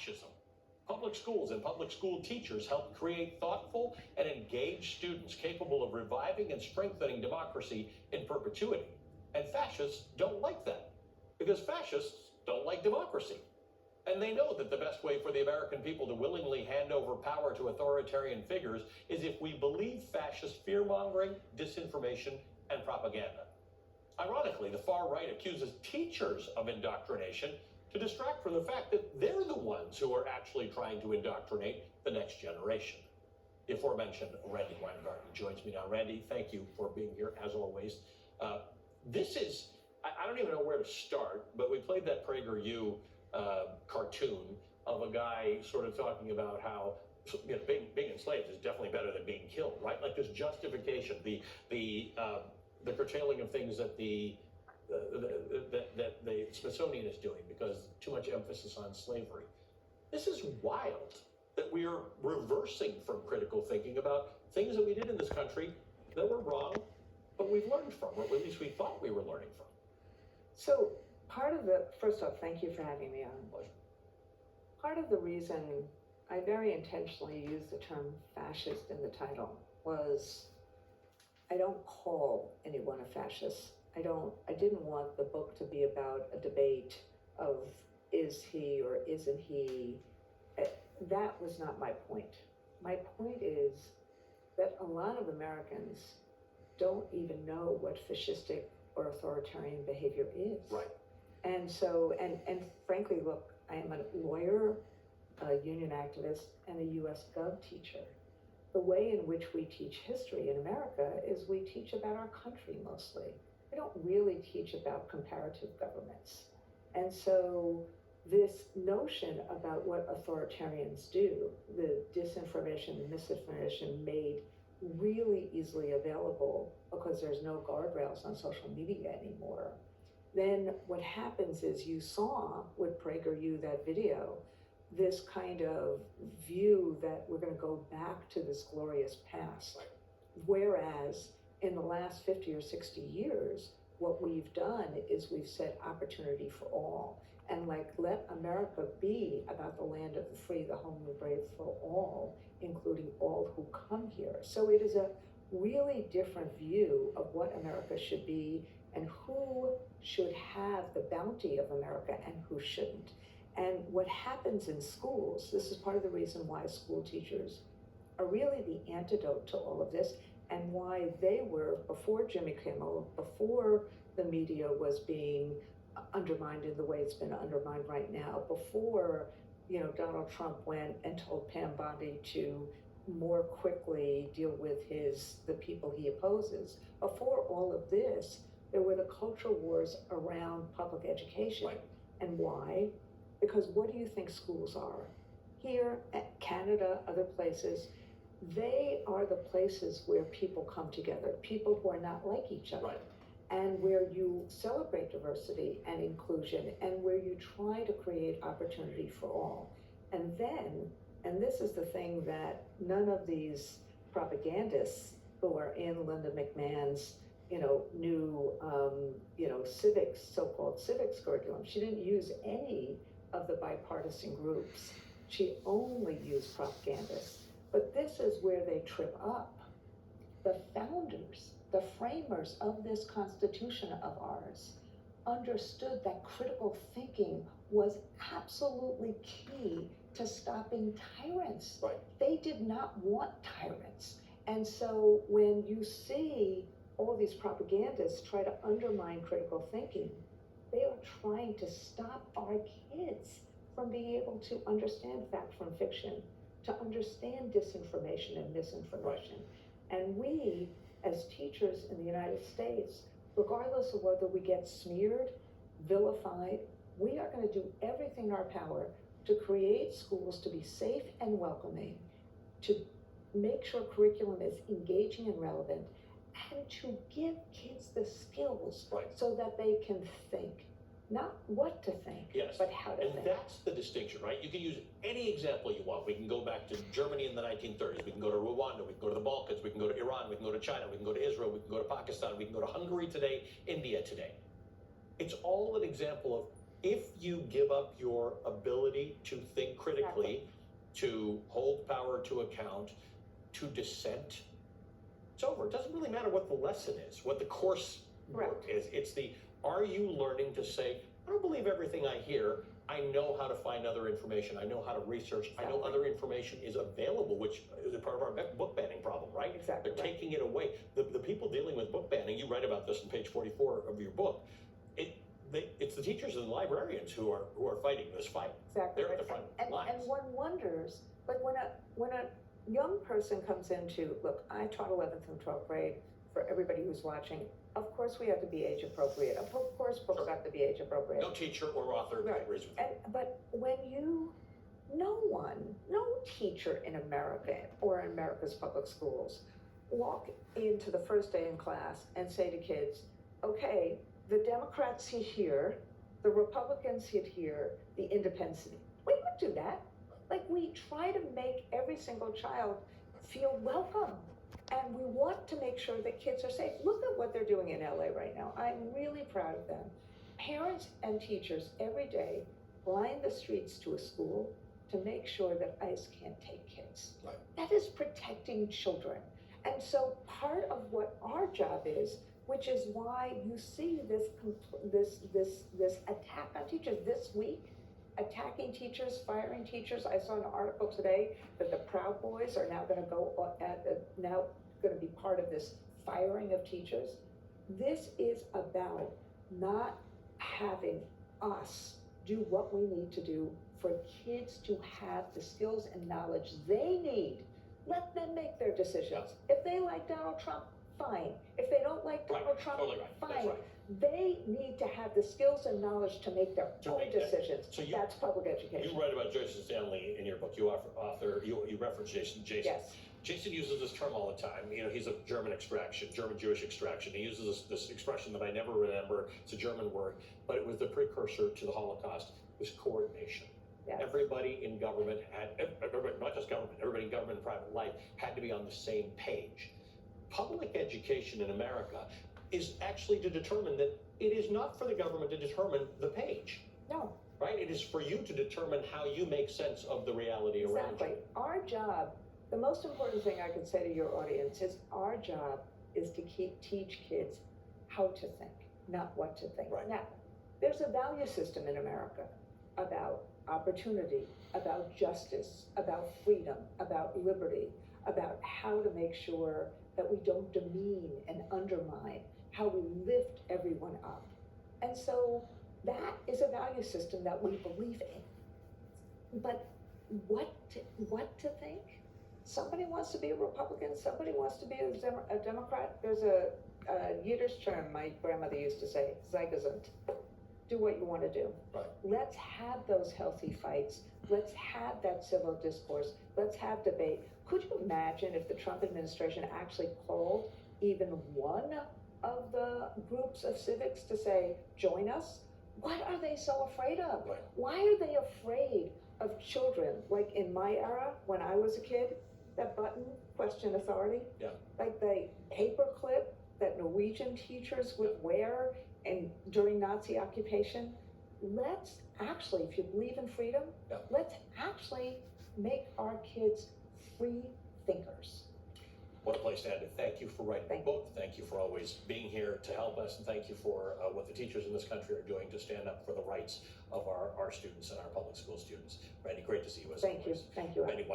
fascism. Public schools and public school teachers help create thoughtful and engaged students capable of reviving and strengthening democracy in perpetuity. And fascists don't like that, because fascists don't like democracy. And they know that the best way for the American people to willingly hand over power to authoritarian figures is if we believe fascist fear-mongering, disinformation, and propaganda. Ironically, the far right accuses teachers of indoctrination to distract from the fact that they're the ones who are actually trying to indoctrinate the next generation. The aforementioned Randy Weingarten joins me now. Randy, thank you for being here, as always. This is, I don't even know where to start, but we played that PragerU cartoon of a guy sort of talking about how being enslaved is definitely better than being killed, right? Like this justification, the curtailing of things that the Smithsonian is doing because too much emphasis on slavery. This is wild that we are reversing from critical thinking about things that we did in this country that were wrong, but we've learned from, or at least we thought we were learning from. So part of the, first off, thank you for having me on. Pleasure. Part of the reason I very intentionally used the term fascist in the title was I don't call anyone a fascist. I didn't want the book to be about a debate of is he or isn't he. That was not my point. My point is that a lot of Americans don't even know what fascistic or authoritarian behavior is. Right. And so, and frankly, look, I am a lawyer, a union activist, and a US Gov teacher. The way in which we teach history in America is we teach about our country mostly. We don't really teach about comparative governments. And so this notion about what authoritarians do, the disinformation and misinformation made really easily available because there's no guardrails on social media anymore. Then what happens is you saw with PragerU, that video, this kind of view that we're going to go back to this glorious past. Whereas in the last 50 or 60 years, what we've done is we've set opportunity for all. And like, let America be about the land of the free, the home of the brave for all, including all who come here. So it is a really different view of what America should be and who should have the bounty of America and who shouldn't. And what happens in schools, this is part of the reason why school teachers are really the antidote to all of this, and why they were, before Jimmy Kimmel, before the media was being undermined in the way it's been undermined right now, before Donald Trump went and told Pam Bondi to more quickly deal with the people he opposes. Before all of this, there were the culture wars around public education. Right. And why? Because what do you think schools are? Here, at Canada, other places, they are the places where people come together, people who are not like each other. Right. And where you celebrate diversity and inclusion, and where you try to create opportunity for all. And then, and this is the thing that none of these propagandists who are in Linda McMahon's, new, civics, so-called civics curriculum, she didn't use any of the bipartisan groups. She only used propagandists. But this is where they trip up. The founders, the framers of this Constitution of ours, understood that critical thinking was absolutely key to stopping tyrants. Right. They did not want tyrants. And so when you see all these propagandists try to undermine critical thinking, they are trying to stop our kids from being able to understand fact from fiction, to understand disinformation and misinformation. Right. And we, as teachers in the United States, regardless of whether we get smeared, vilified, we are going to do everything in our power to create schools to be safe and welcoming, to make sure curriculum is engaging and relevant, and to give kids the skills so that they can think. Not what to think, yes, but how to think. And that's the distinction, right? You can use any example you want. We can go back to Germany in the 1930s. We can go to Rwanda. We can go to the Balkans. We can go to Iran. We can go to China. We can go to Israel. We can go to Pakistan. We can go to Hungary today, India today. It's all an example of if you give up your ability to think critically, to hold power to account, to dissent, it's over. It doesn't really matter what the lesson is, what the course work is. It's the, are you learning to say, I don't believe everything I hear. I know how to find other information. I know how to research. I know other information is available, which is a part of our book banning problem, right? Exactly. They're taking it away. The people dealing with book banning, you write about this on page 44 of your book. It's the teachers and the librarians who are fighting this fight. Exactly. They're at the front lines. And one wonders, like when a young person comes into, look, I taught 11th and 12th grade. For everybody who's watching, of course we have to be age appropriate. Of course books have to be age appropriate. No teacher or author agrees with that. But when no teacher in America or in America's public schools walk into the first day in class and say to kids, okay, the Democrats sit here, the Republicans sit here, the independents sit here. We don't do that. Like, we try to make every single child feel welcome. And we want to make sure that kids are safe. Look at what they're doing in LA right now. I'm really proud of them. Parents and teachers every day line the streets to a school to make sure that ICE can't take kids. Right. That is protecting children. And so part of what our job is, which is why you see this attack on teachers this week, attacking teachers, firing teachers. I saw an article today that the Proud Boys are now going to be part of this firing of teachers. This is about not having us do what we need to do for kids to have the skills and knowledge they need. Let them make their decisions. If they like Donald Trump, fine. If they don't like Donald Trump, totally right. fine. That's right. They need to have the skills and knowledge to make their own decisions. So that's public education. You write about Jason Stanley in your book. You reference Jason. Yes. Jason uses this term all the time. You know, he's of German extraction, German Jewish extraction. He uses this expression that I never remember. It's a German word, but it was the precursor to the Holocaust. It was coordination. Yes. Everybody in government not just government, everybody in government and private life had to be on the same page. Public education in America is actually to determine that it is not for the government to determine the page. No. Right? It is for you to determine how you make sense of the reality around you. Exactly. Our job, the most important thing I could say to your audience is our job is to teach kids how to think, not what to think. Right. Now, there's a value system in America about opportunity, about justice, about freedom, about liberty, about how to make sure that we don't demean and undermine, how we lift everyone up. And so that is a value system that we believe in. But what to think? Somebody wants to be a Republican, somebody wants to be a Democrat. There's a Yiddish term my grandmother used to say, Zeigesund. Do what you want to do. Right. Let's have those healthy fights. Let's have that civil discourse. Let's have debate. Could you imagine if the Trump administration actually called even one of the groups of civics to say, join us? What are they so afraid of? Right. Why are they afraid of children? Like in my era, when I was a kid, that button, question authority, like the paperclip that Norwegian teachers would wear and during Nazi occupation. Let's actually, if you believe in freedom, let's actually make our kids free thinkers. What a place to end it. Thank you for writing the book. Thank you for always being here to help us. And thank you for what the teachers in this country are doing to stand up for the rights of our students and our public school students. Randy, great to see you as always. Thank you. Thank you. Randy